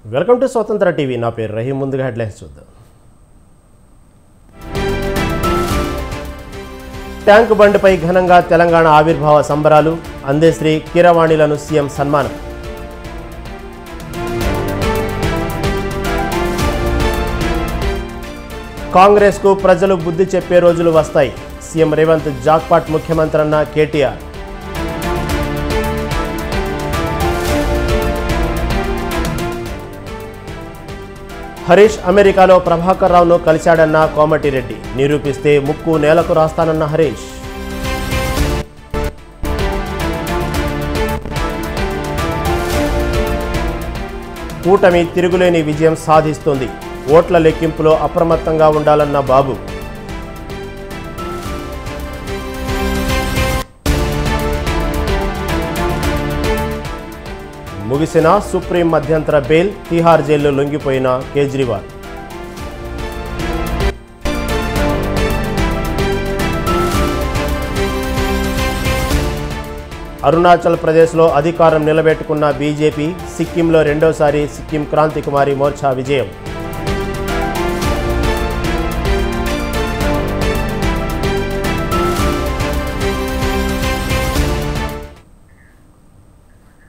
Welcome to స్వతంత్ర TV. నా పేరు రహీం. ముందుగా హెడ్లైన్స్ చూద్దాం. ట్యాంక్ బండ్పై ఘనంగా తెలంగాణ ఆవిర్భావ సంబరాలు. అందేశ్రీ కీరవాణిలను సీఎం సన్మానం. కాంగ్రెస్కు ప్రజలు బుద్ధి చెప్పే రోజులు వస్తాయి. సీఎం రేవంత్ జాక్పాట్ ముఖ్యమంత్రి అన్న కేటీఆర్. హరీష్ అమెరికాలో ప్రభాకర్ రావును కలిశాడన్న కోమటిరెడ్డి. నిరూపిస్తే ముక్కు నేలకు రాస్తానన్న హరీష్. కూటమి తిరుగులేని విజయం సాధిస్తుంది. ఓట్ల లెక్కింపులో అప్రమత్తంగా ఉండాలన్న బాబు. ముగిసిన సుప్రీం మధ్యంతర బెయిల్. తిహార్ జైల్లో లొంగిపోయిన కేజ్రీవాల్. అరుణాచల్ ప్రదేశ్లో అధికారం నిలబెట్టుకున్న బీజేపీ. సిక్కింలో రెండోసారి సిక్కిం క్రాంతి కుమారి మోర్చా విజయం.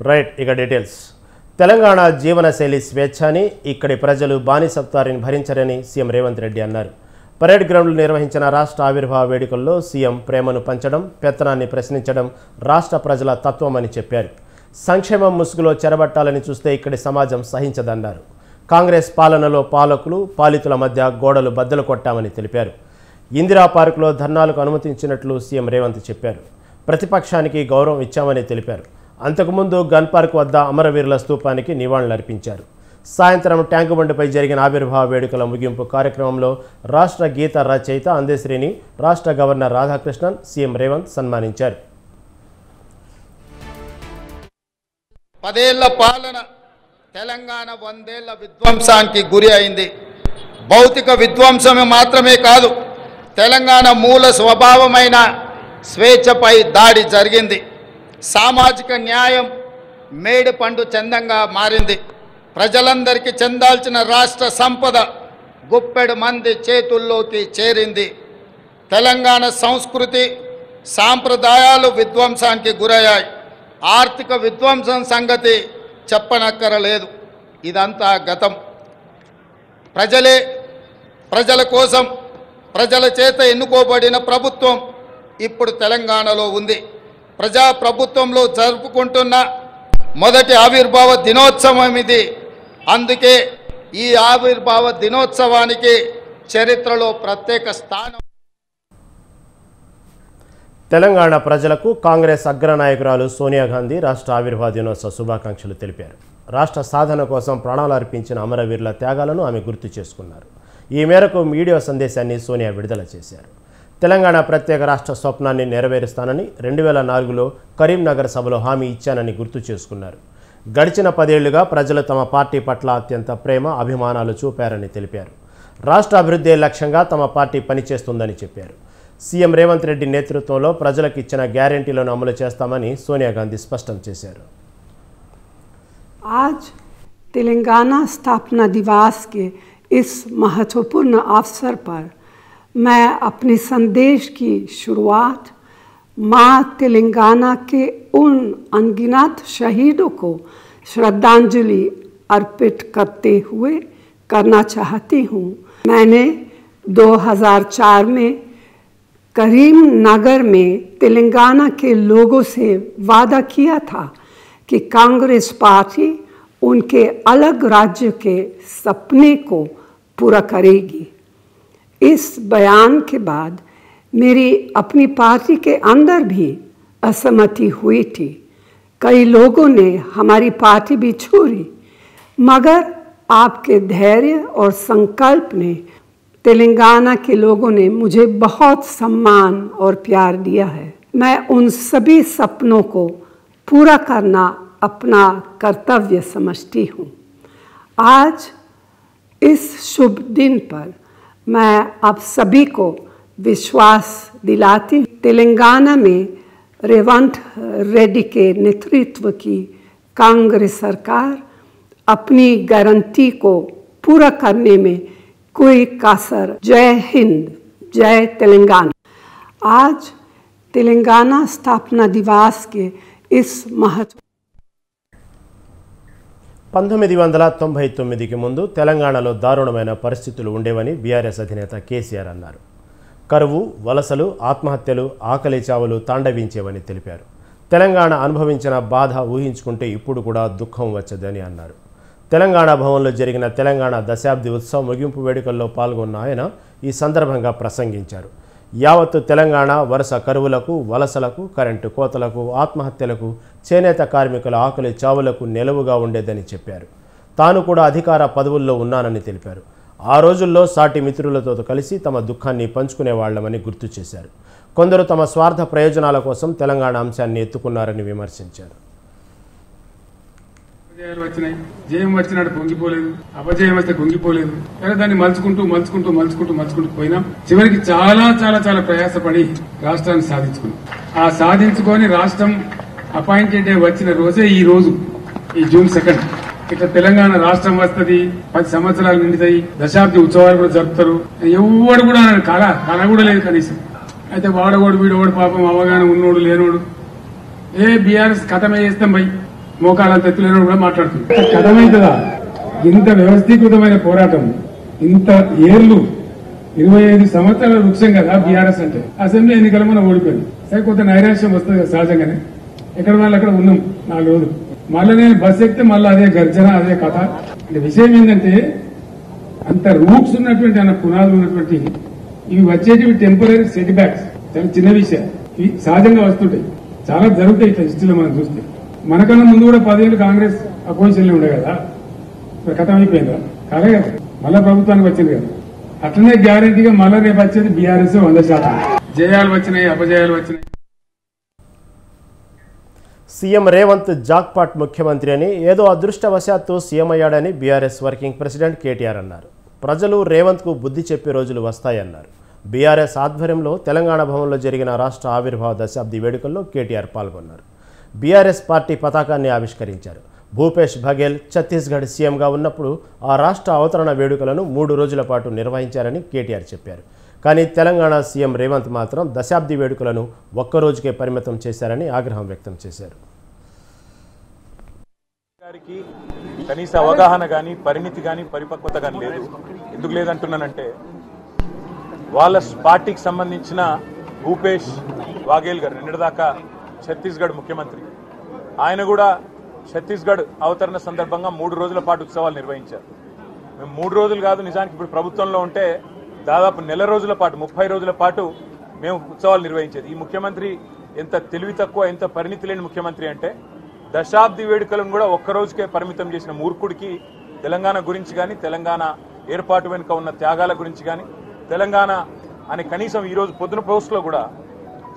రైట్, ఇక డీటెయిల్స్. తెలంగాణ జీవనశైలి స్వేచ్ఛని, ఇక్కడి ప్రజలు బానిసత్వాన్ని భరించరని సీఎం రేవంత్ రెడ్డి అన్నారు. పరేడ్ గ్రౌండ్లో నిర్వహించిన రాష్ట్ర ఆవిర్భావ వేడుకల్లో సీఎం ప్రేమను పంచడం, పెత్తనాన్ని ప్రశ్నించడం రాష్ట్ర ప్రజల తత్వమని చెప్పారు. సంక్షేమం ముసుగులో చెరబట్టాలని చూస్తే ఇక్కడి సమాజం సహించదన్నారు. కాంగ్రెస్ పాలనలో పాలకులు పాలితుల మధ్య గోడలు బద్దలు కొట్టామని తెలిపారు. ఇందిరా పార్కులో ధర్నాలకు అనుమతించినట్లు సీఎం రేవంత్ చెప్పారు. ప్రతిపక్షానికి గౌరవం ఇచ్చామని తెలిపారు. అంతకుముందు గన్ పార్క్ వద్ద అమరవీరుల స్తూపానికి నివాళులర్పించారు. సాయంత్రం ట్యాంకు బండ్పై జరిగిన ఆవిర్భావ వేడుకల ముగింపు కార్యక్రమంలో రాష్ట్ర గీత రచయిత అందేశ్రీని రాష్ట్ర గవర్నర్ రాధాకృష్ణన్, సీఎం రేవంత్ సన్మానించారు. 10 ఏళ్ల పాలన తెలంగాణ 100 ఏళ్ల విధ్వంసానికి గురి అయింది. భౌతిక విధ్వంసమే మాత్రమే కాదు, తెలంగాణ మూల స్వభావమైన స్వేచ్ఛపై దాడి జరిగింది. సామాజిక న్యాయం మేడి పండు చందంగా మారింది. ప్రజలందరికీ చెందాల్సిన రాష్ట్ర సంపద గుప్పెడు మంది చేతుల్లోకి చేరింది. తెలంగాణ సంస్కృతి సాంప్రదాయాలు విధ్వంసానికి గురయ్యాయి. ఆర్థిక విధ్వంసం సంగతి చెప్పనక్కరలేదు. ఇదంతా గతం. ప్రజలే, ప్రజల కోసం, ప్రజల చేత ఎన్నుకోబడిన ప్రభుత్వం ఇప్పుడు తెలంగాణలో ఉంది. ప్రజాప్రభుత్వంలో జరుపుకుంటున్న మొదటి ఆవిర్భావ దినోత్సవం ఇది. అందుకే ఈ ఆవిర్భావ దినోత్సవానికి చరిత్రలో ప్రత్యేక స్థానం. తెలంగాణ ప్రజలకు కాంగ్రెస్ అగ్రనాయకురాలు సోనియా గాంధీ రాష్ట్ర ఆవిర్భావ దినోత్సవ శుభాకాంక్షలు తెలిపారు. రాష్ట్ర సాధన కోసం ప్రాణాలు అర్పించిన అమరవీరుల త్యాగాలను ఆమె గుర్తు చేసుకున్నారు. ఈ మేరకు వీడియో సందేశాన్ని సోనియా విడుదల చేశారు. తెలంగాణ ప్రత్యేక రాష్ట్ర స్వప్నాన్ని నెరవేరుస్తానని 2004లో కరీంనగర్ సభలో హామీ ఇచ్చానని గుర్తు చేసుకున్నారు. గడిచిన 10 ఏళ్లుగా ప్రజలు తమ పార్టీ పట్ల అత్యంత ప్రేమ, అభిమానాలు చూపారని తెలిపారు. రాష్ట్ర అభివృద్ధి లక్ష్యంగా తమ పార్టీ పనిచేస్తుందని చెప్పారు. సీఎం రేవంత్ రెడ్డి నేతృత్వంలో ప్రజలకు ఇచ్చిన గ్యారెంటీలను అమలు చేస్తామని సోనియా గాంధీ స్పష్టం చేశారు. आज तेलंगाना स्थापना दिवस के इस महत्वपूर्ण अवसर पर मैं अपने संदेश की शुरुआत माँ तेलंगाना के उन अनगिनत शहीदों को श्रद्धांजलि अर्पित करते हुए करना चाहती हूँ। मैंने 2004 में करीमनगर में तेलंगाना के लोगों से वादा किया था कि कांग्रेस पार्टी उनके अलग राज्य के सपने को पूरा करेगी। इस बयान के बाद मेरी अपनी पार्टी के अंदर भी असहमति हुई थी। कई लोगों ने हमारी पार्टी भी छोड़ी, मगर आपके धैर्य और संकल्प ने तेलंगाना के लोगों ने मुझे बहुत सम्मान और प्यार दिया है। मैं उन सभी सपनों को पूरा करना अपना कर्तव्य समझती हूँ। आज इस शुभ दिन पर मैं आप सभी को विश्वास दिलाती हूँ, तेलंगाना में रेवंत रेड्डी के नेतृत्व की कांग्रेस सरकार अपनी गारंटी को पूरा करने में कोई कसर। जय हिंद, जय तेलंगाना। आज तेलंगाना स्थापना दिवस के इस महत्व 1999కి ముందు తెలంగాణలో దారుణమైన పరిస్థితులు ఉండేవని బీఆర్ఎస్ అధినేత కేసీఆర్ అన్నారు. కరువు, వలసలు, ఆత్మహత్యలు, ఆకలి చావులు తాండవించేవని తెలిపారు. తెలంగాణ అనుభవించిన బాధ ఊహించుకుంటే ఇప్పుడు కూడా దుఃఖం వచ్చదని అన్నారు. తెలంగాణ భవన్లో జరిగిన తెలంగాణ దశాబ్ది ఉత్సవ ముగింపు వేడుకల్లో పాల్గొన్న ఆయన ఈ సందర్భంగా ప్రసంగించారు. యావత్తు తెలంగాణ వరుస కరువులకు, వలసలకు, కరెంటు కోతలకు, ఆత్మహత్యలకు, చేనేత కార్మికుల ఆకలి చావులకు నిలవుగా ఉండేదని చెప్పారు. తాను కూడా అధికార పదవుల్లో ఉన్నానని తెలిపారు. ఆ రోజుల్లో సాటి మిత్రులతో కలిసి తమ దుఃఖాన్ని పంచుకునేవాళ్లమని గుర్తు చేశారు. కొందరు తమ స్వార్థ ప్రయోజనాల కోసం తెలంగాణ అంశాన్ని ఎత్తుకున్నారని విమర్శించారు. వచ్చినాయి, జయం వచ్చినాడు పొంగిపోలేదు, అపజయం వస్తే పొంగిపోలేదు. కానీ దాన్ని మలుచుకుంటూ పోయినాం. చివరికి చాలా చాలా చాలా ప్రయాసపడి రాష్ట్రాన్ని సాధించుకున్నాం. ఆ సాధించుకొని రాష్ట్రం అపాయింటెడ్ డే వచ్చిన రోజే ఈ రోజు, ఈ జూన్ 2 ఇట్లా తెలంగాణ రాష్ట్రం వస్తుంది, 10 సంవత్సరాలు నిండుతాయి, దశాబ్ది ఉత్సవాలు కూడా జరుపుతారు. ఎవడు కూడా కళ కూడా లేదు కనీసం. అయితే వాడవాడు వీడవాడు పాపం అవగాహన ఉన్నోడు లేనోడు బీఆర్ఎస్ కథమే చేస్తాం భయ్ మోకాలంత ఎత్తులేనోడు కూడా మాట్లాడుతుంది. కథమైతుందా? ఇంత వ్యవస్థీకృతమైన పోరాటం, ఇంత ఏళ్లు 25 సంవత్సరాల వృక్షం కదా బీఆర్ఎస్ అంటే. అసెంబ్లీ ఎన్నికల మనం ఓడిపోయింది. సరే కొంత నైరాశ్యం వస్తుంది కదా సహజంగానే. ఎక్కడ వాళ్ళు అక్కడ ఉన్నాం 4 రోజులు. మళ్ళీ నేను బస్ ఎక్కితే మళ్ళీ అదే గర్జన, అదే కథ. అంటే విషయం ఏంటంటే అంత రూట్స్ ఉన్నటువంటి, అన్న పునాదులు ఉన్నటువంటి ఇవి వచ్చేటివి టెంపరీ సెట్ బ్యాక్స్. చాలా చిన్న విషయం, ఇవి సహజంగా వస్తుంటాయి, చాలా జరుగుతాయి ఇట్లా హిస్టరీలో మనం చూస్తే. మనకన్నా ముందు కూడా 10 ఏళ్ళు కాంగ్రెస్ అపోజిషన్ లో ఉండే కదా, మరి కథం అయిపోయిందా? కాలే కదా, మళ్ళా ప్రభుత్వానికి వచ్చింది కదా. అట్లనే గ్యారంటీగా మళ్ళా రేపు వచ్చేది బీఆర్ఎస్ 100%. జయాలు వచ్చినాయి, అపజయాలు వచ్చినాయి. సీఎం రేవంత్ జాక్పాట్ ముఖ్యమంత్రి అని, ఏదో అదృష్టవశాత్తు సీఎం అయ్యాడని బీఆర్ఎస్ వర్కింగ్ ప్రెసిడెంట్ కేటీఆర్ అన్నారు. ప్రజలు రేవంత్కు బుద్ధి చెప్పే రోజులు వస్తాయన్నారు. బీఆర్ఎస్ ఆధ్వర్యంలో తెలంగాణ భవన్లో జరిగిన రాష్ట్ర ఆవిర్భావ దశాబ్ది వేడుకల్లో కేటీఆర్ పాల్గొన్నారు. బీఆర్ఎస్ పార్టీ పతాకాన్ని ఆవిష్కరించారు. భూపేష్ బఘేల్ ఛత్తీస్గఢ్ సీఎంగా ఉన్నప్పుడు ఆ రాష్ట్ర అవతరణ వేడుకలను 3 రోజుల పాటు నిర్వహించారని కేటీఆర్ చెప్పారు. కానీ తెలంగాణ సీఎం రేవంత్ మాత్రం దశాబ్ది వేడుకలను ఒక్కరోజుకే పరిమితం చేశారని ఆగ్రహం వ్యక్తం చేశారు. కనీస అవగాహన కానీ, పరిణితి కానీ, పరిపక్వత కానీ లేదు. ఎందుకు లేదంటున్నానంటే, వాళ్ళ పార్టీకి సంబంధించిన భూపేష్ బాఘేల్ గారు నిన్నటిదాకా ఛత్తీస్గఢ్ ముఖ్యమంత్రి. ఆయన కూడా ఛత్తీస్గఢ్ అవతరణ సందర్భంగా 3 రోజుల పాటు ఉత్సవాలు నిర్వహించారు. మేము 3 రోజులు కాదు, నిజానికి ఇప్పుడు ప్రభుత్వంలో ఉంటే దాదాపు నెల రోజుల పాటు, 30 రోజుల పాటు మేము ఉత్సవాలు నిర్వహించేది. ఈ ముఖ్యమంత్రి ఎంత తెలివి తక్కువ, ఎంత పరిణితి లేని ముఖ్యమంత్రి అంటే, దశాబ్ది వేడుకలను కూడా ఒక్కరోజుకే పరిమితం చేసిన మూర్ఖుడికి తెలంగాణ గురించి కానీ, తెలంగాణ ఏర్పాటు వెనుక ఉన్న త్యాగాల గురించి కానీ, తెలంగాణ అని కనీసం ఈరోజు పొద్దున పోస్టులో కూడా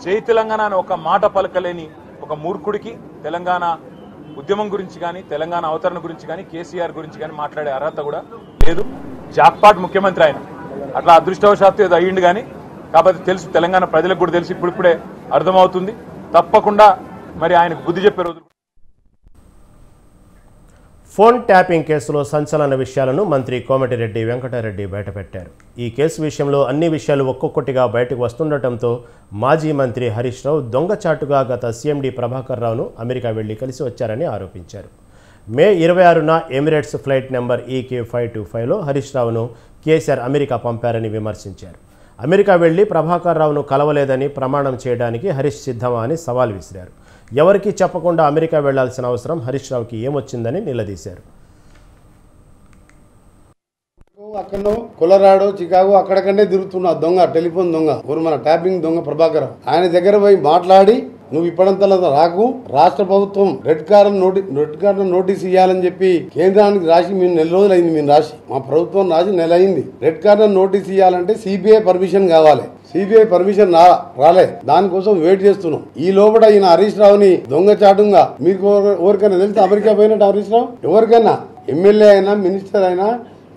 జై తెలంగాణ అని ఒక మాట పలకలేని ఒక మూర్ఖుడికి తెలంగాణ ఉద్యమం గురించి కానీ, తెలంగాణ అవతరణ గురించి కానీ, కేసీఆర్ గురించి కానీ మాట్లాడే అర్హత కూడా లేదు. జాక్పాట్ ముఖ్యమంత్రి ఆయన, అట్లా అదృష్టవశాత్తు ఏదో అయ్యిండు కానీ, కాబట్టి తెలుసు, తెలంగాణ ప్రజలకు కూడా తెలిసి ఇప్పుడిప్పుడే అర్థమవుతుంది. తప్పకుండా మరి ఆయనకు బుద్ధి చెప్పే రోజు. ఫోన్ ట్యాపింగ్ కేసులో సంచలన విషయాలను మంత్రి కోమటిరెడ్డి వెంకటరెడ్డి బయటపెట్టారు. ఈ కేసు విషయంలో అన్ని విషయాలు ఒక్కొక్కటిగా బయటకు వస్తుండటంతో మాజీ మంత్రి హరీష్ రావు దొంగచాటుగా గత సీఎండీ ప్రభాకర్ రావును అమెరికా వెళ్లి కలిసి వచ్చారని ఆరోపించారు. మే 26న ఎమిరేట్స్ ఫ్లైట్ నెంబర్ EK525లో హరీష్ రావును కేసీఆర్ అమెరికా పంపారని విమర్శించారు. అమెరికా వెళ్లి ప్రభాకర్ రావును కలవలేదని ప్రమాణం చేయడానికి హరీష్ సిద్ధమా అని సవాల్ విసిరారు. ఎవరికీ చెప్పకుండా అమెరికా వెళ్లాల్సిన అవసరం హరీష్ రావుకి ఏమొచ్చిందని నిలదీశారు. అక్కడ కొలరాడో, చికాగో అక్కడకంటే తిరుగుతున్న దొంగ, టెలిఫోన్ దొంగ, మన ట్యాపింగ్ దొంగ ప్రభాకర్, ఆయన దగ్గర పోయి మాట్లాడి, నువ్వు ఇప్పటింతలా రాకు, రాష్ట్ర ప్రభుత్వం రెడ్ కార్నర్ నోటీస్ ఇవ్వాలని చెప్పి కేంద్రానికి రాసి, మేము నెల రోజులు అయింది, మేము రాసి, మా ప్రభుత్వం రాసి నెల అయింది. రెడ్ కార్నర్ నోటీస్ ఇవ్వాలంటే సిబిఐ పర్మిషన్ కావాలి. సిబిఐ పర్మిషన్ రాలే, దానికోసం వెయిట్ చేస్తున్నాం. ఈ లోపల ఈయన హరీష్ రావుని దొంగచాటుగా, మీకు ఎవరికైనా తెలిసి అమెరికా పోయినట్టు హరీష్ రావు, ఎవరికైనా ఎమ్మెల్యే అయినా, మినిస్టర్ అయినా,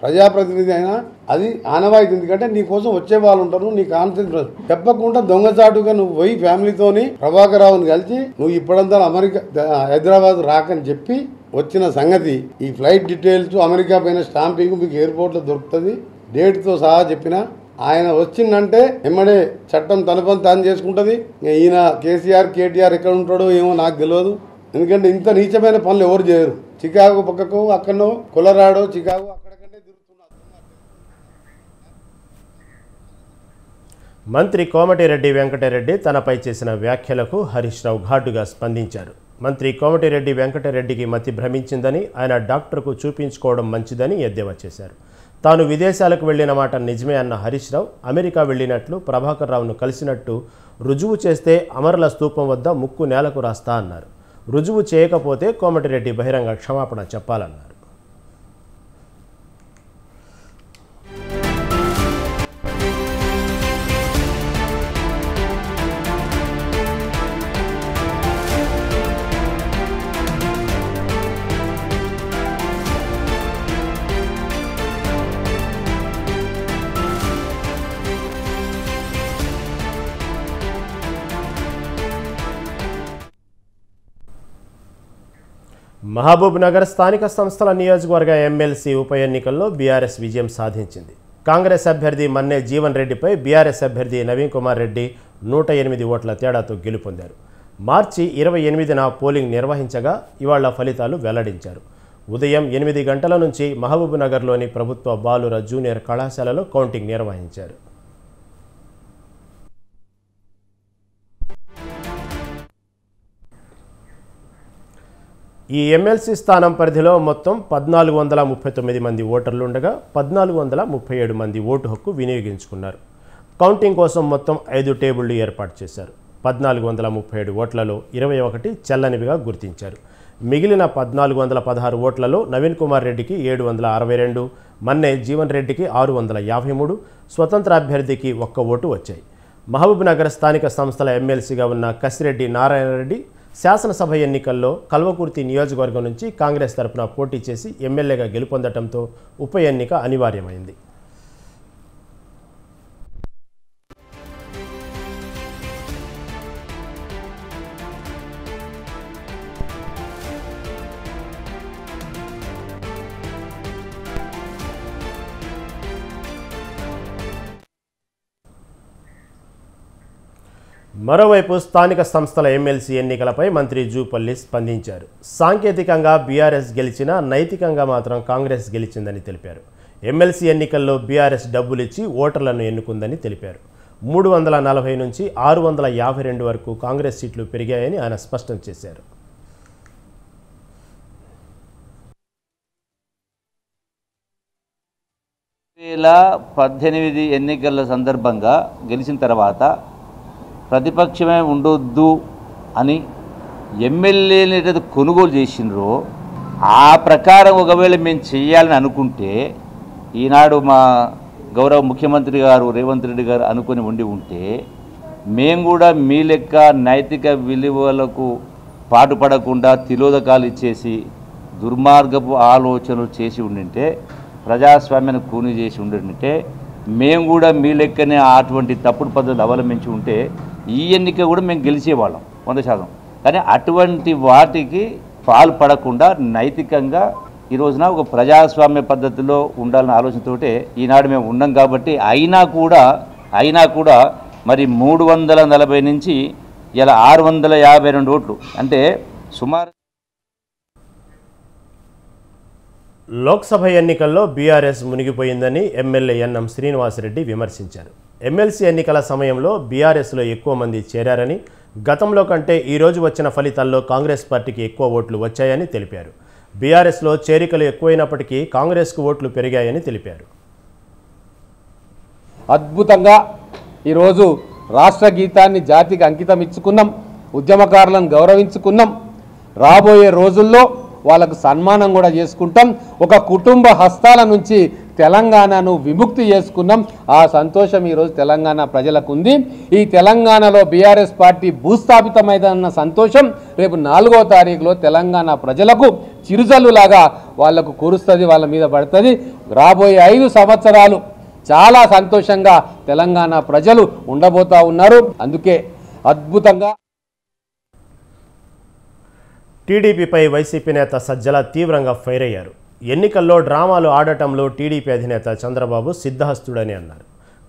ప్రజాప్రతినిధి అయినా అది ఆనవాయితీ. ఎందుకంటే నీ కోసం వచ్చే వాళ్ళు ఉంటారు, నీ కాన్ఫిడెన్స్ చెప్పకుండా దొంగచాటుగా నువ్వు పోయి ఫ్యామిలీతోని ప్రభాకర్ రావుని కలిసి నువ్వు ఇప్పుడంతా అమెరికా హైదరాబాద్ రాకని చెప్పి వచ్చిన సంగతి. ఈ ఫ్లైట్ డీటెయిల్స్ అమెరికా పైన స్టాంపింగ్ మీకు ఎయిర్పోర్ట్లో దొరుకుతుంది, డేట్తో సహా చెప్పిన. ఆయన వచ్చిందంటే ఎమ్మడే చట్టం తన పని తాను చేసుకుంటుంది. ఈయన కేసీఆర్ కేటీఆర్ ఎక్కడ ఉంటాడో ఏమో నాకు తెలియదు. ఎందుకంటే ఇంత నీచమైన పనులు ఎవరు చేయరు. చికాగో పక్కకు అక్కడో కొలరాడో చికాగో అక్కడికంటే తిరుగుతున్నారు. మంత్రి కోమటిరెడ్డి వెంకటరెడ్డి తనపై చేసిన వ్యాఖ్యలకు హరీష్ రావు ఘాటుగా స్పందించారు. మంత్రి కోమటిరెడ్డి వెంకటరెడ్డికి మతి భ్రమించిందని, ఆయన డాక్టర్కు చూపించుకోవడం మంచిదని ఎద్దేవా చేశారు. తాను విదేశాలకు వెళ్లిన మాట నిజమే అన్న హరీష్ రావు, అమెరికా వెళ్లినట్లు ప్రభాకర్ రావును కలిసినట్టు రుజువు చేస్తే అమరుల స్తూపం వద్ద ముక్కు నేలకు రాస్తా అన్నారు. రుజువు చేయకపోతే కోమటిరెడ్డి బహిరంగ క్షమాపణ చెప్పాలన్నారు. మహబూబ్ నగర్ స్థానిక సంస్థల నియోజకవర్గ ఎమ్మెల్సీ ఉప ఎన్నికల్లో బీఆర్ఎస్ విజయం సాధించింది. కాంగ్రెస్ అభ్యర్థి మన్నే జీవన్ రెడ్డిపై బీఆర్ఎస్ అభ్యర్థి నవీన్ కుమార్ రెడ్డి 108 ఓట్ల తేడాతో గెలుపొందారు. మార్చి 28న పోలింగ్ నిర్వహించగా ఇవాళ ఫలితాలు వెల్లడించారు. ఉదయం 8 గంటల నుంచి మహబూబ్ నగర్లోని ప్రభుత్వ బాలుర జూనియర్ కళాశాలలో కౌంటింగ్ నిర్వహించారు. ఈ ఎమ్మెల్సీ స్థానం పరిధిలో మొత్తం 1439 మంది ఓటర్లుండగా 1437 మంది ఓటు హక్కు వినియోగించుకున్నారు. కౌంటింగ్ కోసం మొత్తం 5 టేబుళ్లు ఏర్పాటు చేశారు. 1437 ఓట్లలో 21 చెల్లనివిగా గుర్తించారు. మిగిలిన 1416 ఓట్లలో నవీన్ కుమార్ రెడ్డికి 762, మన్నే జీవన్ రెడ్డికి 653, స్వతంత్ర అభ్యర్థికి 1 ఓటు వచ్చాయి. మహబూబ్ నగర్ స్థానిక సంస్థల ఎమ్మెల్సీగా ఉన్న కసిరెడ్డి నారాయణ రెడ్డి శాసనసభ ఎన్నికల్లో కల్వకుర్తి నియోజకవర్గం నుంచి కాంగ్రెస్ తరపున పోటీ చేసి ఎమ్మెల్యేగా గెలుపొందడంతో ఉప ఎన్నిక అనివార్యమైంది. మరోవైపు స్థానిక సంస్థల ఎమ్మెల్సీ ఎన్నికలపై మంత్రి జూపల్లి స్పందించారు. సాంకేతికంగా బీఆర్ఎస్ గెలిచినా నైతికంగా మాత్రం కాంగ్రెస్ గెలిచిందని తెలిపారు. ఎమ్మెల్సీ ఎన్నికల్లో బీఆర్ఎస్ డబ్బులిచ్చి ఓటర్లను ఎన్నుకుందని తెలిపారు. 340 నుంచి 652 వరకు కాంగ్రెస్ సీట్లు పెరిగాయని ఆయన స్పష్టం చేశారు. ఎన్నికల సందర్భంగా గెలిచిన తర్వాత ప్రతిపక్షమే ఉండొద్దు అని ఎమ్మెల్యేని ఏదైతే కొనుగోలు చేసినరో ఆ ప్రకారం ఒకవేళ మేము చేయాలని అనుకుంటే ఈనాడు మా గౌరవ ముఖ్యమంత్రి గారు రేవంత్ రెడ్డి గారు అనుకుని ఉంటే మేము కూడా మీ లెక్క నైతిక విలువలకు పాటుపడకుండా తిలోదకాలు ఇచ్చేసి దుర్మార్గపు ఆలోచనలు చేసి ఉండింటే, ప్రజాస్వామ్యాన్ని కూని చేసి ఉండింటే, మేము కూడా మీ లెక్కనే అటువంటి తప్పుడు పద్ధతులు అవలంబించి ఉంటే ఈ ఎన్నిక కూడా మేము గెలిచేవాళ్ళం 100%. కానీ అటువంటి వాటికి పాల్పడకుండా నైతికంగా ఈ రోజున ఒక ప్రజాస్వామ్య పద్ధతిలో ఉండాలన్న ఆలోచనతోటే ఈనాడు మేము ఉన్నాం. కాబట్టి అయినా కూడా మరి 340 నుంచి ఇలా 652 ఓట్లు అంటే సుమారు. లోక్సభ ఎన్నికల్లో బీఆర్ఎస్ మునిగిపోయిందని ఎమ్మెల్యే ఎన్ఎం శ్రీనివాసరెడ్డి విమర్శించారు. ఎమ్మెల్సీ ఎన్నికల సమయంలో బీఆర్ఎస్లో ఎక్కువ మంది చేరారని, గతంలో కంటే ఈరోజు వచ్చిన ఫలితాల్లో కాంగ్రెస్ పార్టీకి ఎక్కువ ఓట్లు వచ్చాయని తెలిపారు. బీఆర్ఎస్లో చేరికలు ఎక్కువైనప్పటికీ కాంగ్రెస్కు ఓట్లు పెరిగాయని తెలిపారు. అద్భుతంగా ఈరోజు రాష్ట్ర గీతాన్ని జాతికి అంకితం ఇచ్చుకున్నాం, ఉద్యమకారులను గౌరవించుకున్నాం. రాబోయే రోజుల్లో వాళ్ళకు సన్మానం కూడా చేసుకుంటాం. ఒక కుటుంబ హస్తాల నుంచి తెలంగాణను విముక్తి చేసుకున్నాం. ఆ సంతోషం ఈరోజు తెలంగాణ ప్రజలకు ఉంది. ఈ తెలంగాణలో బీఆర్ఎస్ పార్టీ భూస్థాపితమైందన్న సంతోషం రేపు 4వ తారీఖులో తెలంగాణ ప్రజలకు చిరుజల్లులాగా వాళ్లకు కురుస్తుంది, వాళ్ళ మీద పడుతుంది. రాబోయే 5 సంవత్సరాలు చాలా సంతోషంగా తెలంగాణ ప్రజలు ఉండబోతా ఉన్నారు. అందుకే అద్భుతంగా టీడీపీపై వైసీపీ నేత సజ్జల తీవ్రంగా ఫైర్ అయ్యారు. ఎన్నికల్లో డ్రామాలు ఆడటంలో టీడీపీ అధినేత చంద్రబాబు సిద్ధహస్తుడని అన్నారు.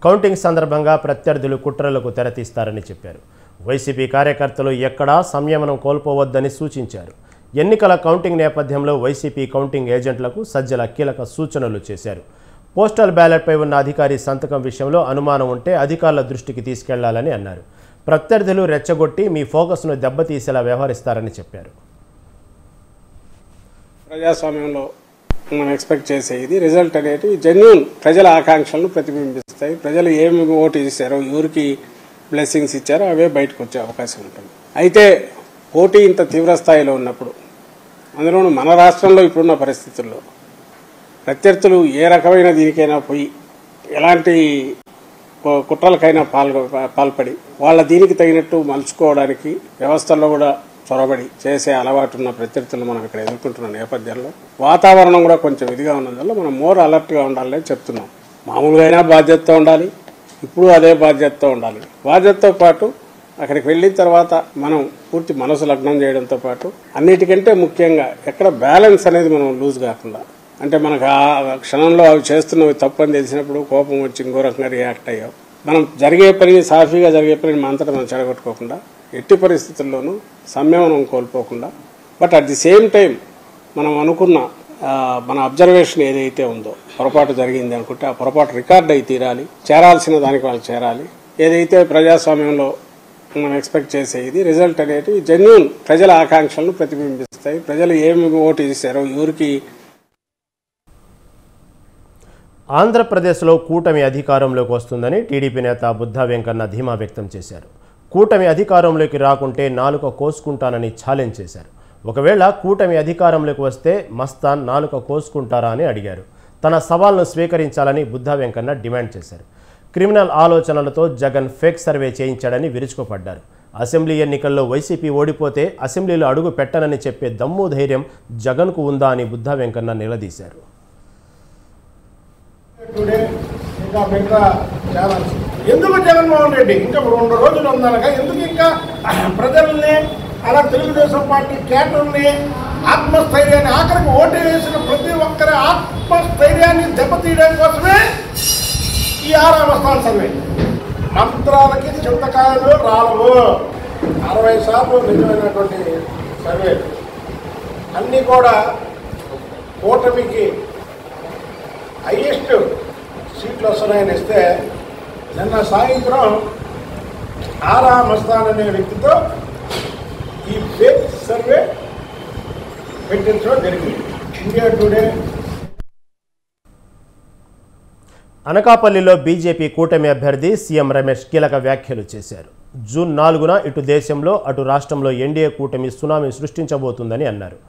కౌంటింగ్ సందర్భంగా ప్రత్యర్థులు కుట్రలకు తెరతీస్తారని చెప్పారు. వైసీపీ కార్యకర్తలు ఎక్కడా సంయమనం కోల్పోవద్దని సూచించారు. ఎన్నికల కౌంటింగ్ నేపథ్యంలో వైసీపీ కౌంటింగ్ ఏజెంట్లకు సజ్జల కీలక సూచనలు చేశారు. పోస్టల్ బ్యాలెట్పై ఉన్న అధికారి సంతకం విషయంలో అనుమానం ఉంటే అధికారుల దృష్టికి తీసుకెళ్లాలని అన్నారు. ప్రత్యర్థులు రెచ్చగొట్టి మీ ఫోకస్ను దెబ్బతీసేలా వ్యవహరిస్తారని చెప్పారు. ప్రజాస్వామ్యంలో మనం ఎక్స్పెక్ట్ చేసేది రిజల్ట్ అనేవి జెన్యూన్ ప్రజల ఆకాంక్షలను ప్రతిబింబిస్తాయి. ప్రజలు ఏమి ఓటు చేశారో, ఎవరికి బ్లెస్సింగ్స్ ఇచ్చారో అవే బయటకు వచ్చే అవకాశం ఉంటుంది. అయితే పోటీ ఇంత తీవ్ర స్థాయిలో ఉన్నప్పుడు, అందులోనూ మన రాష్ట్రంలో ఇప్పుడున్న పరిస్థితుల్లో ప్రత్యర్థులు ఏ రకమైన దీనికైనా పోయి ఎలాంటి కుట్రలకైనా పాల్పడి వాళ్ళ దీనికి తగినట్టు మలుచుకోవడానికి వ్యవస్థల్లో కూడా చొరబడి చేసే అలవాటు ఉన్న ప్రత్యర్థులు మనం ఇక్కడ ఎదుర్కొంటున్న నేపథ్యంలో వాతావరణం కూడా కొంచెం ఇదిగా ఉన్నందువల్ల మనం మోర్ అలర్ట్గా ఉండాలని చెప్తున్నాం. మామూలుగా అయినా బాధ్యతతో ఉండాలి, ఇప్పుడు అదే బాధ్యతతో ఉండాలి. బాధ్యతతో పాటు అక్కడికి వెళ్ళిన తర్వాత మనం పూర్తి మనసు లగ్నం చేయడంతో పాటు అన్నిటికంటే ముఖ్యంగా ఎక్కడ బ్యాలెన్స్ అనేది మనం లూజ్ కాకుండా, అంటే మనకు ఆ క్షణంలో అవి చేస్తున్నవి తప్పని తెలిసినప్పుడు కోపం వచ్చి ఇంకో రకంగా రియాక్ట్ అయ్యాం. మనం జరిగే పనిని సాఫీగా జరిగే పనిని అంతటా మనం చెడగొట్టుకోకుండా, ఎట్టి పరిస్థితుల్లోనూ సంయమనం కోల్పోకుండా, but at the same time మనం అనుకున్న మన అబ్జర్వేషన్ ఏదైతే ఉందో పొరపాటు జరిగింది అనుకుంటే ఆ పొరపాటు రికార్డ్ అయి తీరాలి, చేరాల్సిన దానికి వాళ్ళు చేరాలి. ఏదైతే ప్రజాస్వామ్యంలో మనం ఎక్స్పెక్ట్ చేసేది రిజల్ట్ అనేవి జెన్యూన్ ప్రజల ఆకాంక్షలను ప్రతిబింబిస్తాయి. ప్రజలు ఏమి ఓటు చేశారో, ఎవరికి. ఆంధ్రప్రదేశ్లో కూటమి అధికారంలోకి వస్తుందని టీడీపీ నేత బుద్ధా వెంకన్న ధీమా వ్యక్తం చేశారు. కూటమి అధికారంలోకి రాకుంటే నాలుక కోసుకుంటానని ఛాలెంజ్ చేశారు. ఒకవేళ కూటమి అధికారంలోకి వస్తే మస్తాన్ నాలుక కోసుకుంటారా అని అడిగారు. తన సవాల్ను స్వీకరించాలని బుద్ధా వెంకన్న డిమాండ్ చేశారు. క్రిమినల్ ఆలోచనలతో జగన్ ఫేక్ సర్వే చేయించాడని విరుచుకుపడ్డారు. అసెంబ్లీ ఎన్నికల్లో వైసీపీ ఓడిపోతే అసెంబ్లీలో అడుగు పెట్టనని చెప్పే దమ్ము ధైర్యం జగన్కు ఉందా అని బుద్ధా వెంకన్న నిలదీశారు. ఎందుకు జగన్మోహన్ రెడ్డి ఇంకా 2 రోజులు ఉందనగా ఎందుకు ఇంకా ప్రజల్ని, అలా తెలుగుదేశం పార్టీ కేటర్ని ఆత్మస్థైర్యాన్ని, ఆఖరికి ఓటు వేసిన ప్రతి ఒక్కరి ఆత్మస్థైర్యాన్ని దెబ్బతీయడం కోసమే ఈ ఆరామస్థాన్ సర్వే. మంత్రాలకి చింతకాయలు రాలవు. 60 శాతం నిజమైనటువంటి సర్వేలు అన్నీ కూడా కూటమికి హైయెస్ట్ సీట్లు వస్తున్నాయని ఇస్తే, నిన్న సాయంత్రం ఆరా మస్తాన్ అనే వ్యక్తితో ఈ ఫేక్ సర్వే పెట్టించడం జరిగింది. India today. అనకాపల్లిలో బీజేపీ కూటమి అభ్యర్థి సీఎం రమేష్ కీలక వ్యాఖ్యలు చేశారు. జూన్ 4న ఇటు దేశంలో అటు రాష్ట్రంలో ఎన్డీఏ కూటమి సునామీ సృష్టించబోతుందని అన్నారు.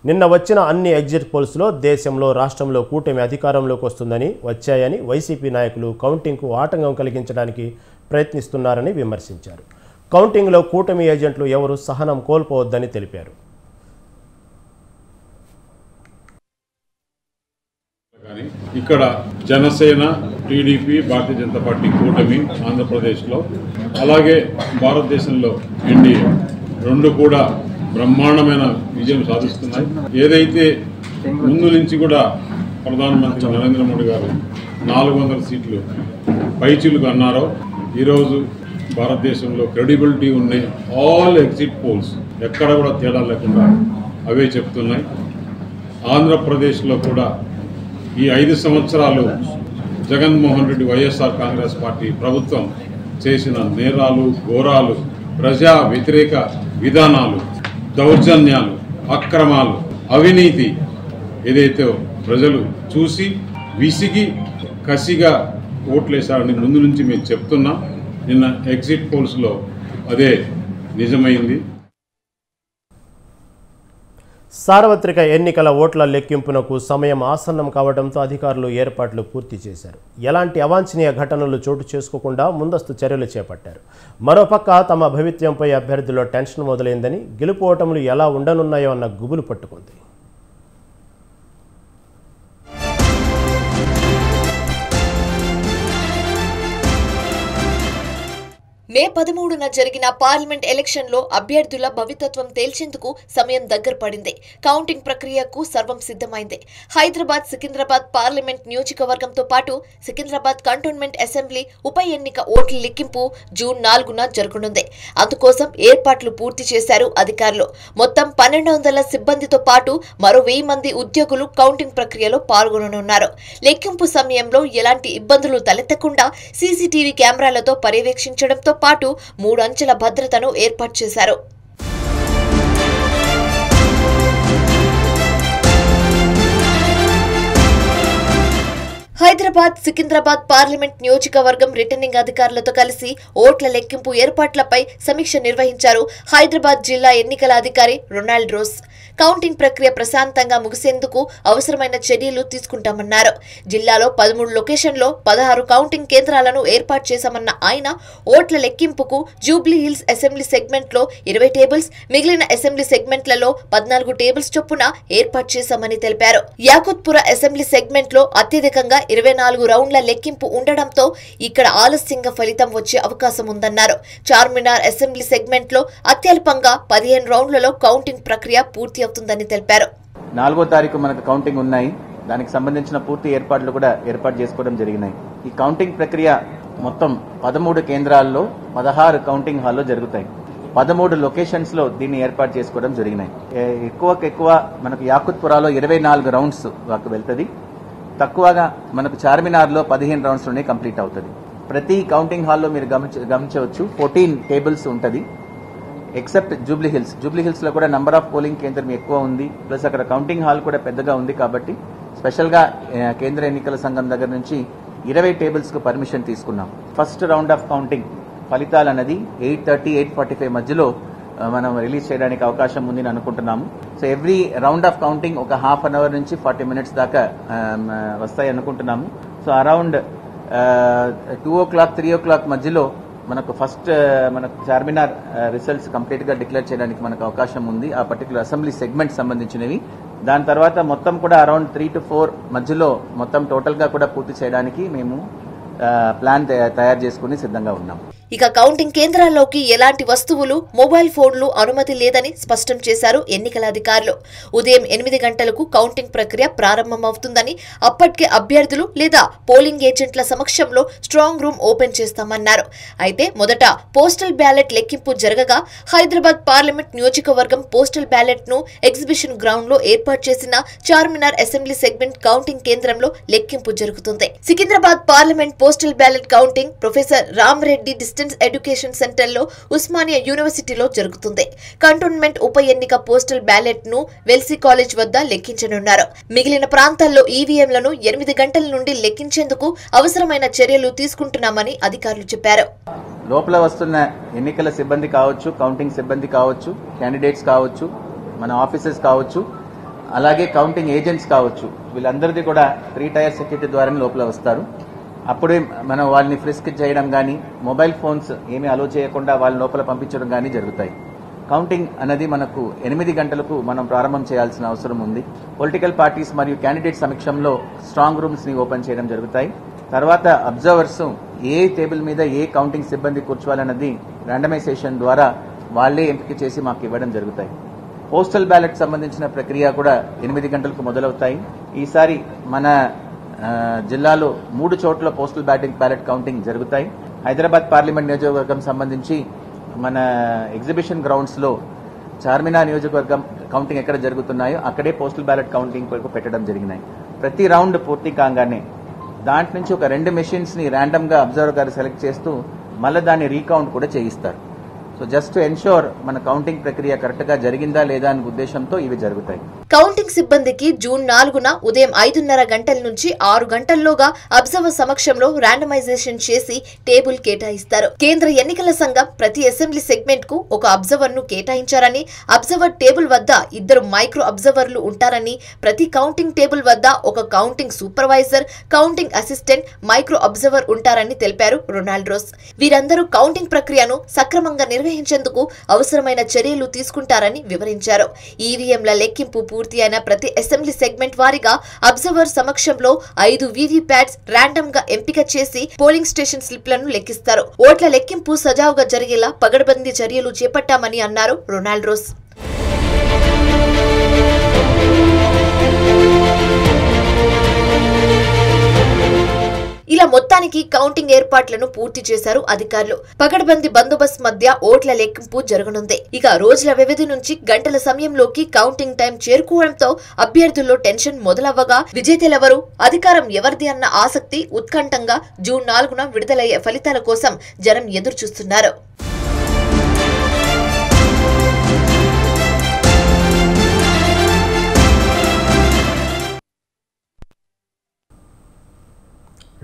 నిన్న వచ్చిన అన్ని ఎగ్జిట్ పోల్స్లో దేశంలో రాష్ట్రంలో కూటమి అధికారంలోకి వస్తుందని వచ్చాయని వైసీపీ నాయకులు కౌంటింగ్కు ఆటంకం కలిగించడానికి ప్రయత్నిస్తున్నారని విమర్శించారు. కౌంటింగ్లో కూటమి ఏజెంట్లు ఎవరు సహనం కోల్పోవద్దని తెలిపారు. ఇక్కడ జనసేన, టీడీపీ, భారతీయ జనతా పార్టీ కూటమి ఆంధ్రప్రదేశ్లో, అలాగే భారతదేశంలో ఎన్డీఏ రెండు కూడా బ్రహ్మాండమైన విజయం సాధిస్తున్నాయి. ఏదైతే ముందు నుంచి కూడా ప్రధానమంత్రి నరేంద్ర మోడీ గారు 400 సీట్లు పైచిలుకు అన్నారో, ఈరోజు భారతదేశంలో క్రెడిబిలిటీ ఉన్నాయి ఆల్ ఎగ్జిట్ పోల్స్ ఎక్కడ కూడా తేడా లేకుండా అవే చెప్తున్నాయి. ఆంధ్రప్రదేశ్లో కూడా ఈ 5 సంవత్సరాలు జగన్మోహన్ రెడ్డి వైఎస్ఆర్ కాంగ్రెస్ పార్టీ ప్రభుత్వం చేసిన నేరాలు, ఘోరాలు, ప్రజా వ్యతిరేక విధానాలు, దౌర్జన్యాలు, అక్రమాలు, అవినీతి ఏదైతే ప్రజలు చూసి విసిగి కసిగా ఓట్లేశారని ముందు నుంచి మేము చెప్తున్నాం. నిన్న ఎగ్జిట్ పోల్స్లో అదే నిజమైంది. సార్వత్రిక ఎన్నికల ఓట్ల లెక్కింపునకు సమయం ఆసన్నం కావడంతో అధికారులు ఏర్పాట్లు పూర్తి చేశారు. ఎలాంటి అవాంఛనీయ ఘటనలు చోటు చేసుకోకుండా ముందస్తు చర్యలు చేపట్టారు. మరోపక్క తమ భవిత్యంపై అభ్యర్థుల్లో టెన్షన్ మొదలైందని, గెలుపు ఓటములు ఎలా ఉండనున్నాయో అన్న గుబులు పట్టుకుంది. మే 13న జరిగిన పార్లమెంట్ ఎలక్షన్ లో అభ్యర్థుల భవితత్వం తేల్చేందుకు సమయం దగ్గర పడింది. కౌంటింగ్ ప్రక్రియకు సర్వం సిద్ధమైంది. హైదరాబాద్, సికింద్రాబాద్ పార్లమెంట్ నియోజకవర్గంతో పాటు సికింద్రాబాద్ కంటోన్మెంట్ అసెంబ్లీ ఉప ఎన్నిక ఓట్ల లెక్కింపు జూన్ 4న జరగనుంది. అందుకోసం ఏర్పాట్లు పూర్తి చేశారు అధికారులు. మొత్తం 1200 సిబ్బందితో పాటు మరో 1000 మంది ఉద్యోగులు కౌంటింగ్ ప్రక్రియలో పాల్గొననున్నారు. లెక్కింపు సమయంలో ఎలాంటి ఇబ్బందులు తలెత్తకుండా సీసీటీవీ కెమెరాలతో పర్యవేక్షించడంతో పాటు 3 అంచెల భద్రతను ఏర్పాటు చేశారు. హైదరాబాద్, సికింద్రాబాద్ పార్లమెంట్ నియోజకవర్గం రిటర్నింగ్ అధికారులతో కలిసి ఓట్ల లెక్కింపు ఏర్పాట్లపై సమీక్ష నిర్వహించారు హైదరాబాద్ జిల్లా ఎన్నికల అధికారి రొనాల్డ్ రోస్. కౌంటింగ్ ప్రక్రియ ప్రశాంతంగా ముగిసేందుకు అవసరమైన చర్యలు తీసుకుంటామన్నారు. జిల్లాలో 13 లొకేషన్లో 16 కౌంటింగ్ కేంద్రాలను ఏర్పాటు చేశామన్న ఆయన ఓట్ల లెక్కింపుకు జూబ్లీ హిల్స్ అసెంబ్లీ సెగ్మెంట్లో 20 టేబుల్స్, మిగిలిన అసెంబ్లీ సెగ్మెంట్లలో 14 టేబుల్స్ చొప్పున ఏర్పాటు చేశామని తెలిపారు. యాకుత్పుర అసెంబ్లీ సెగ్మెంట్లో అత్యధికంగా 24 రౌండ్ల లెక్కింపు ఉండడంతో ఇక్కడ ఆలస్యంగా ఫలితం వచ్చే అవకాశం ఉందన్నారు. చార్మినార్ అసెంబ్లీ సెగ్మెంట్లో అత్యల్పంగా 15 రౌండ్లలో కౌంటింగ్ ప్రక్రియ పూర్తి అవుతుందని తెలిపారు. 4వ తారీఖు మనకు కౌంటింగ్ ఉన్నాయి. దానికి సంబంధించిన పూర్తి ఏర్పాట్లు కూడా ఏర్పాటు చేసుకోవడం జరిగినాయి. ఈ కౌంటింగ్ ప్రక్రియ మొత్తం 13 కేంద్రాల్లో 16 కౌంటింగ్ హాల్లో జరుగుతాయి. 13 లొకేషన్స్ లో దీన్ని ఏర్పాటు చేసుకోవడం జరిగినాయి. ఎక్కువ మనకు యాకుత్పురాలో 24 రౌండ్స్ వెళ్తుంది. తక్కువగా మనకు చార్మినార్ లో 15 రౌండ్స్ లోనే కంప్లీట్ అవుతుంది. ప్రతి కౌంటింగ్ హాల్లో మీరు గమనించవచ్చు 14 టేబుల్స్ ఉంటుంది. ఎక్సెప్ట్ జూబ్లీ హిల్స్ లో కూడా నంబర్ ఆఫ్ పోలింగ్ కేంద్రం ఎక్కువ ఉంది. ప్లస్ అక్కడ కౌంటింగ్ హాల్ కూడా పెద్దగా ఉంది. కాబట్టి స్పెషల్ గా కేంద్ర ఎన్నికల సంఘం దగ్గర నుంచి 20 టేబుల్స్ కు పర్మిషన్ తీసుకున్నాం. ఫస్ట్ రౌండ్ ఆఫ్ కౌంటింగ్ ఫలితాలు అనేది 8:30, 8:45 మధ్యలో మనం రిలీజ్ చేయడానికి అవకాశం ఉందని అనుకుంటున్నాము. So every round of counting ఒక హాఫ్ అన్ అవర్ నుంచి 40 మినిట్స్ దాకా వస్తాయి అనుకుంటున్నాము. సో అరౌండ్ 2 o'clock, 3 o'clock మధ్యలో మనకు ఫస్ట్ మనకు చార్మినార్ రిజల్ట్స్ కంప్లీట్ గా డిక్లేర్ చేయడానికి మనకు అవకాశం ఉంది. ఆ పర్టికులర్ అసెంబ్లీ సెగ్మెంట్ సంబంధించినవి. దాని తర్వాత మొత్తం కూడా అరౌండ్ 3 to 4 మధ్యలో మొత్తం టోటల్ గా కూడా పూర్తి చేయడానికి మేము ప్లాన్ తయారు చేసుకుని సిద్ధంగా ఉన్నాం. ఇక కౌంటింగ్ కేంద్రాల్లోకి ఎలాంటి వస్తువులు, మొబైల్ ఫోన్లు అనుమతి లేదని స్పష్టం చేశారు ఎన్నికల అధికారులు. ఉదయం 8 గంటలకు కౌంటింగ్ ప్రక్రియ ప్రారంభమవుతుందని, అప్పటికే అభ్యర్థులు లేదా పోలింగ్ ఏజెంట్ల సమక్షంలో స్ట్రాంగ్ రూమ్ ఓపెన్ చేస్తామన్నారు. అయితే మొదట పోస్టల్ బ్యాలెట్ లెక్కింపు జరగగా హైదరాబాద్ పార్లమెంట్ నియోజకవర్గం పోస్టల్ బ్యాలెట్ ను ఎగ్జిబిషన్ గ్రౌండ్ లో ఏర్పాటు చేసిన చార్మినార్ అసెంబ్లీ సెగ్మెంట్ కౌంటింగ్ కేంద్రంలో లెక్కింపు జరుగుతుంది. Secunderabad parliament postal ballot counting professor Rama Reddy distance education centre లో ఉస్మానియా యూనివర్సిటీలో జరుగుతుంది. కంటోన్మెంట్ ఉప ఎన్నిక పోస్టల్ బ్యాలెట్ ను వెల్సీ కాలేజ్ వద్ద లెక్కించనున్నారు. మిగిలిన ప్రాంతాల్లో ఈవీఎంలను 8 గంటల నుండి లెక్కించేందుకు అవసరమైన చర్యలు తీసుకుంటున్నామని అధికారులు చెప్పారు. లోపల వస్తున్న ఎన్నికల సిబ్బంది కావచ్చు, కౌంటింగ్ సిబ్బంది కావచ్చు, క్యాండిడేట్స్ కావచ్చు, మన ఆఫీసర్స్ కావచ్చు, అలాగే కౌంటింగ్ ఏజెంట్స్ కావచ్చు, వీళ్ళందరిది కూడా 3 టైర్ సెక్యూరిటీ ద్వారా లోపల వస్తారు. అప్పుడే మనం వాళ్ళని ఫ్రిస్క్ చేయడం కానీ, మొబైల్ ఫోన్స్ ఏమీ అలో చేయకుండా వాళ్ళ లోపల పంపించడం కానీ జరుగుతాయి. కౌంటింగ్ అనేది మనకు 8 గంటలకు మనం ప్రారంభం చేయాల్సిన అవసరం ఉంది. పొలిటికల్ పార్టీస్ మరియు క్యాండిడేట్ సమక్షంలో స్ట్రాంగ్ రూమ్స్ ని ఓపెన్ చేయడం జరుగుతాయి. తర్వాత అబ్జర్వర్స్ ఏ టేబుల్ మీద ఏ కౌంటింగ్ సిబ్బంది కూర్చోవాలన్నది ర్యాండమైజేషన్ ద్వారా వాళ్లే ఎంపిక చేసి మాకు ఇవ్వడం జరుగుతాయి. పోస్టల్ బ్యాలెట్ సంబంధించిన ప్రక్రియ కూడా 8 గంటలకు మొదలవుతాయి. ఈసారి మన జిల్లాలో 3 చోట్ల పోస్టల్ బ్యాలెట్ కౌంటింగ్ జరుగుతాయి. హైదరాబాద్ పార్లమెంట్ నియోజకవర్గం సంబంధించి మన ఎగ్జిబిషన్ గ్రౌండ్స్ లో చార్మినార్ నియోజకవర్గం కౌంటింగ్ ఎక్కడ జరుగుతున్నాయో అక్కడే పోస్టల్ బ్యాలెట్ కౌంటింగ్ కొరకు పెట్టడం జరిగినాయి. ప్రతి రౌండ్ పూర్తి కాగానే దాంట్ నుంచి ఒక 2 మెషిన్స్ ని ర్యాండమ్ గా అబ్జర్వర్ గారు సెలెక్ట్ చేస్తూ మళ్ళీ దాన్ని రీకౌంట్ కూడా చేయిస్తారు. సో జస్ట్ టు ఎన్షూర్ మన కౌంటింగ్ ప్రక్రియ కరెక్ట్ గా జరిగిందా లేదా అనే ఉద్దేశంతో ఇవి జరుగుతాయి. కౌంటింగ్ సిబ్బందికి జూన్ 4న ఉదయం 5:30 గంటల నుంచి 6 గంటల్లోగా అబ్జర్వర్ సమక్షంలో ర్యాండమైజేషన్ చేసి టేబుల్ కేటాయిస్తారు. కేంద్ర ఎన్నికల సంఘం ప్రతి అసెంబ్లీ సెగ్మెంట్ కు ఒక అబ్జర్వర్ ను కేటాయించారని, అబ్జర్వర్ టేబుల్ వద్ద 2 మైక్రో అబ్జర్వర్లు ఉంటారని, ప్రతి కౌంటింగ్ టేబుల్ వద్ద ఒక counting supervisor, counting assistant, micro observer ఉంటారని తెలిపారు రొనాల్డ్ రోస్. వీరందరూ కౌంటింగ్ ప్రక్రియను సక్రమంగా నిర్వహించారు నిర్వహించేందుకు అవసరమైన చర్యలు తీసుకుంటారని వివరించారు. ఈవీఎంల లెక్కింపు పూర్తి అయిన ప్రతి అసెంబ్లీ సెగ్మెంట్ వారీగా అబ్జర్వర్ సమక్షంలో 5 వీవీప్యాట్స్ ర్యాండమ్ గా ఎంపిక చేసి పోలింగ్ స్టేషన్ స్లిప్లను లెక్కిస్తారు. ఓట్ల లెక్కింపు సజావుగా జరిగేలా పగడ్బందీ చర్యలు చేపట్టామని అన్నారు రొనాల్డ్ రోస్. ఇలా మొత్తానికి కౌంటింగ్ ఏర్పాట్లను పూర్తి చేశారు అధికారులు. పగడ్బందీ బందోబస్తు మధ్య ఓట్ల లెక్కింపు జరగనుంది. ఇక రోజుల వ్యవధి నుంచి గంటల సమయంలోకి కౌంటింగ్ టైం చేరుకోవడంతో అభ్యర్థుల్లో టెన్షన్ మొదలవ్వగా విజేతలెవరు, అధికారం ఎవరిది అన్న ఆసక్తి ఉత్కంఠంగా జూన్ 4న విడుదలయ్యే ఫలితాల కోసం జనం ఎదురు చూస్తున్నారు.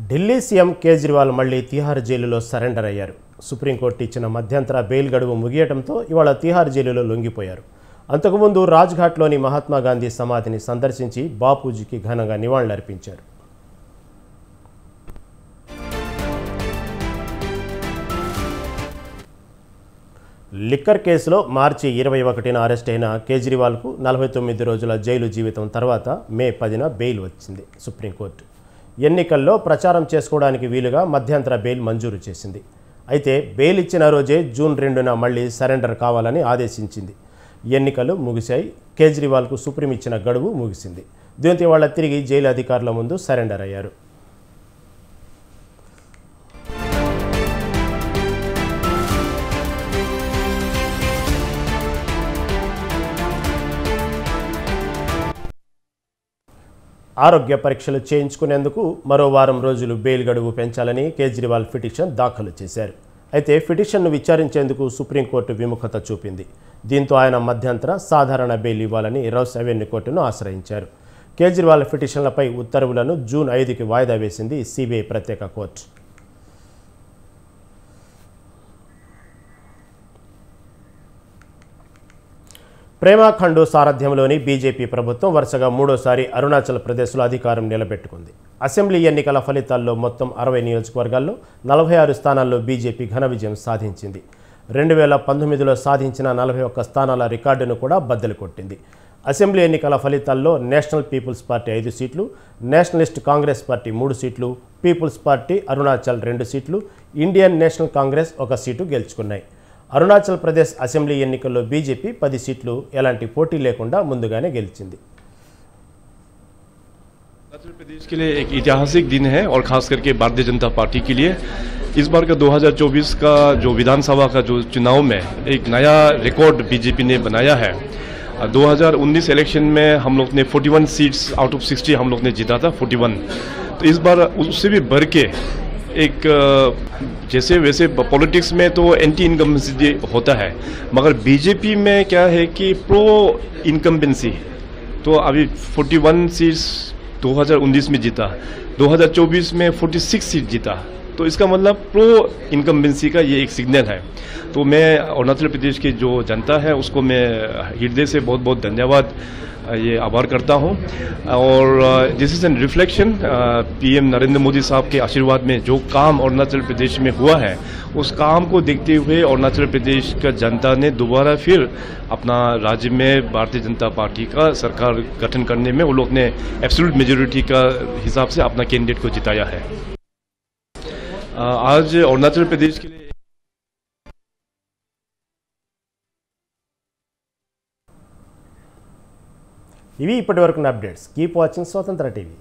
ఢిల్లీ సీఎం కేజ్రీవాల్ మళ్లీ తిహార్ జైలులో సరెండర్ అయ్యారు. సుప్రీంకోర్టు ఇచ్చిన మధ్యంతర బెయిల్ గడువు ముగియడంతో ఇవాళ తిహార్ జైలులో లొంగిపోయారు. అంతకుముందు రాజ్ఘాట్లోని మహాత్మాగాంధీ సమాధిని సందర్శించి బాపూజీకి ఘనంగా నివాళులర్పించారు. లిక్కర్ కేసులో మార్చి 21న అరెస్ట్ అయిన కేజ్రీవాల్కు 49 రోజుల జైలు జీవితం తర్వాత మే 10న బెయిల్ వచ్చింది. సుప్రీంకోర్టు ఎన్నికల్లో ప్రచారం చేసుకోవడానికి వీలుగా మధ్యంతర బెయిల్ మంజూరు చేసింది. అయితే బెయిల్ ఇచ్చిన రోజే జూన్ 2న మళ్లీ సరెండర్ కావాలని ఆదేశించింది. ఎన్నికలు ముగిశాయి. కేజ్రీవాల్కు సుప్రీం ఇచ్చిన గడువు ముగిసింది. దీంతో వాళ్ళ తిరిగి జైలు అధికారుల ముందు సరెండర్ అయ్యారు. ఆరోగ్య పరీక్షలు చేయించుకునేందుకు మరో వారం రోజులు బెయిల్ గడువు పెంచాలని కేజ్రీవాల్ పిటిషన్ దాఖలు చేశారు. అయితే పిటిషన్ను విచారించేందుకు సుప్రీంకోర్టు విముఖత చూపింది. దీంతో ఆయన మధ్యంతర సాధారణ బెయిల్ ఇవ్వాలని రౌస్ అవెన్యూ కోర్టును ఆశ్రయించారు. కేజ్రీవాల్ పిటిషన్లపై ఉత్తర్వులను జూన్ 5కి వాయిదా వేసింది సిబిఐ ప్రత్యేక కోర్టు. ప్రేమా ఖండు సారథ్యంలోని బీజేపీ ప్రభుత్వం వరుసగా మూడోసారి అరుణాచల్ ప్రదేశ్లో అధికారం నిలబెట్టుకుంది. అసెంబ్లీ ఎన్నికల ఫలితాల్లో మొత్తం 60 నియోజకవర్గాల్లో 46 స్థానాల్లో బీజేపీ ఘన విజయం సాధించింది. 2019లో సాధించిన 41 స్థానాల రికార్డును కూడా బద్దలు కొట్టింది. అసెంబ్లీ ఎన్నికల ఫలితాల్లో నేషనల్ పీపుల్స్ పార్టీ 5 సీట్లు, నేషనలిస్ట్ కాంగ్రెస్ పార్టీ 3 సీట్లు, పీపుల్స్ పార్టీ అరుణాచల్ 2 సీట్లు, ఇండియన్ నేషనల్ కాంగ్రెస్ 1 సీటు గెలుచుకున్నాయి. అరుణాచల్ ప్రదేశ్ అసెంబ్లీ ఎన్నికల్లో బీజేపీ 10 సీట్లు ఎలాంటి పోటీ లేకుండా ముందుగానే గెలిచింది. अरुणाचल प्रदेश के लिए एक ऐतिहासिक दिन है और खास करके भारतीय जनता पार्टी के लिए इस बार का 2024 का जो विधानसभा का जो चुनाव में एक नया रिकॉर्ड बीजेपी ने बनाया है. 2019 इलेक्शन में हम लोग ने 41 सीट्स आउट ऑफ 60 हम लोग ने जीता था 41. तो इस बार उससे भी बढ़ के एक जैसे वैसे पॉलिटिक्स में तो एंटी इनकम्बेंसी होता है, मगर बीजेपी में क्या है कि प्रो इनकम्बेंसी. तो अभी 41 सीट्स 2019 में जीता, 2024 में 46 सीट जीता, तो इसका मतलब प्रो इनकम्बेंसी का ये एक सिग्नल है. तो मैं अरुणाचल प्रदेश की जो जनता है उसको मैं हृदय से बहुत बहुत धन्यवाद ये आभार करता हूँ. और this is an reflection PM Narendra Modi साहब के आशीर्वाद में जो काम अरुणाचल प्रदेश में हुआ है, उस काम को देखते हुए अरुणाचल प्रदेश का जनता ने दोबारा फिर अपना राज्य में भारतीय जनता पार्टी का सरकार गठन करने में वो लोग ने एब्सोल्यूट मेजोरिटी का हिसाब से अपना कैंडिडेट को जिताया है. आज अरुणाचल प्रदेश के लिए ఇవి ఇప్పటివరకు అప్డేట్స్. కీప్ వాచింగ్ స్వతంత్ర టీవీ.